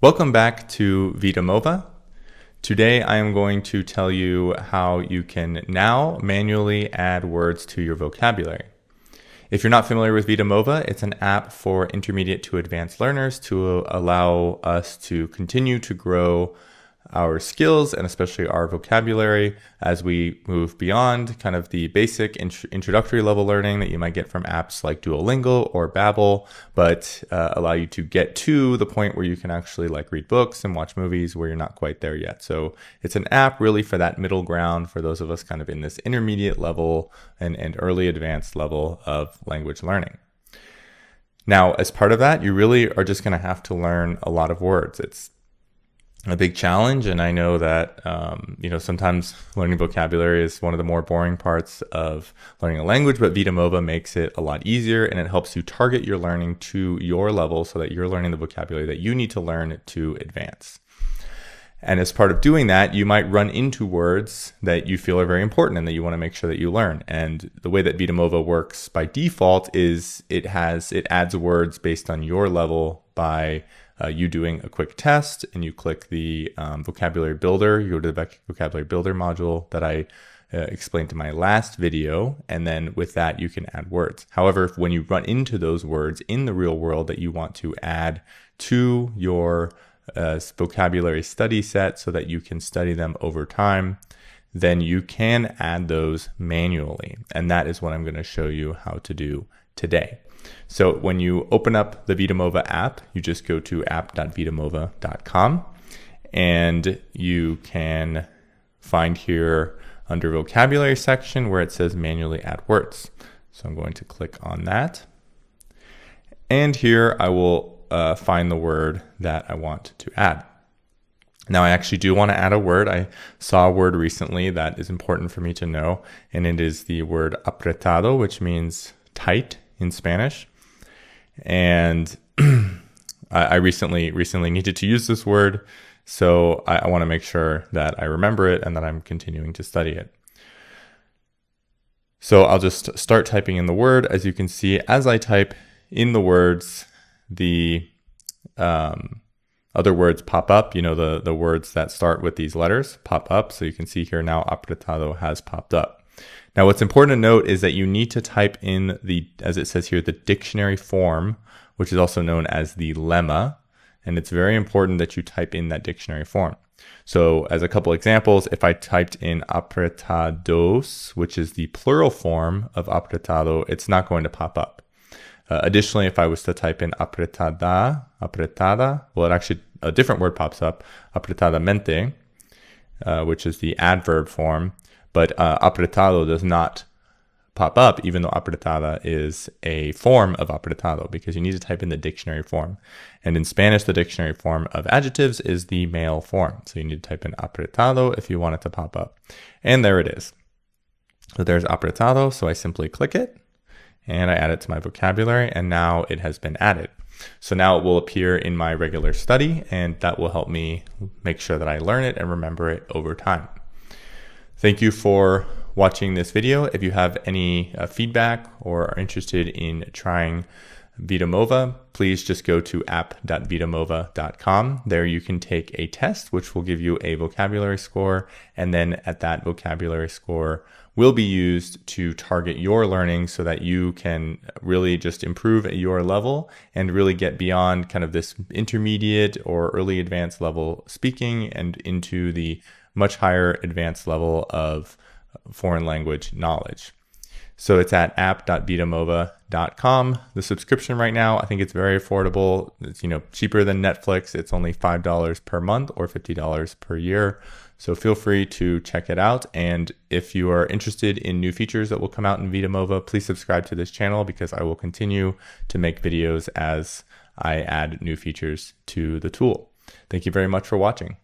Welcome back to Vitamova. Today I am going to tell you how you can now manually add words to your vocabulary. If you're not familiar with Vitamova, it's an app for intermediate to advanced learners to allow us to continue to grow our skills and especially our vocabulary as we move beyond kind of the basic introductory level learning that you might get from apps like Duolingo or Babbel, but allow you to get to the point where you can actually like read books and watch movies where you're not quite there yet. So it's an app really for that middle ground for those of us kind of in this intermediate level and early advanced level of language learning. Now, as part of that, you really are just going to have to learn a lot of words. It's a big challenge, and I know that sometimes learning vocabulary is one of the more boring parts of learning a language, but Vitamova makes it a lot easier, and it helps you target your learning to your level so that you're learning the vocabulary that you need to learn to advance. And as part of doing that, you might run into words that you feel are very important and that you want to make sure that you learn. And the way that Vitamova works by default is it adds words based on your level by you doing a quick test, and you click the vocabulary builder. You go to the vocabulary builder module that I explained in my last video, and then with that you can add words. However, when you run into those words in the real world that you want to add to your vocabulary study set so that you can study them over time, then you can add those manually. And that is what I'm going to show you how to do today. So when you open up the Vitamova app, you just go to app.vitamova.com, and you can find here under vocabulary section where it says manually add words. So I'm going to click on that. And here I will find the word that I want to add. Now I actually do want to add a word. I saw a word recently that is important for me to know, and it is the word apretado, which means tight in Spanish. And I recently needed to use this word, so I want to make sure that I remember it and that I'm continuing to study it. So I'll just start typing in the word. As you can see, as I type in the words, the other words pop up. The words that start with these letters pop up. So you can see here now apretado has popped up. Now, what's important to note is that you need to type in as it says here, the dictionary form, which is also known as the lemma. And it's very important that you type in that dictionary form. So as a couple examples, if I typed in apretados, which is the plural form of apretado, it's not going to pop up. Additionally, if I was to type in apretada, well, a different word pops up, apretadamente, which is the adverb form. But apretado does not pop up, even though apretada is a form of apretado, because you need to type in the dictionary form. And in Spanish, the dictionary form of adjectives is the male form. So you need to type in apretado if you want it to pop up. And there it is. So there's apretado. So I simply click it and I add it to my vocabulary, and now it has been added. So now it will appear in my regular study, and that will help me make sure that I learn it and remember it over time. Thank you for watching this video. If you have any feedback or are interested in trying Vitamova, please just go to app.vitamova.com. There you can take a test, which will give you a vocabulary score, and then at that vocabulary score will be used to target your learning so that you can really just improve at your level and really get beyond kind of this intermediate or early advanced level speaking and into the much higher advanced level of foreign language knowledge. So it's at app.vitamova.com. The subscription right now, I think it's very affordable. It's cheaper than Netflix. It's only $5 per month or $50 per year. So feel free to check it out. And if you are interested in new features that will come out in Vitamova, please subscribe to this channel, because I will continue to make videos as I add new features to the tool. Thank you very much for watching.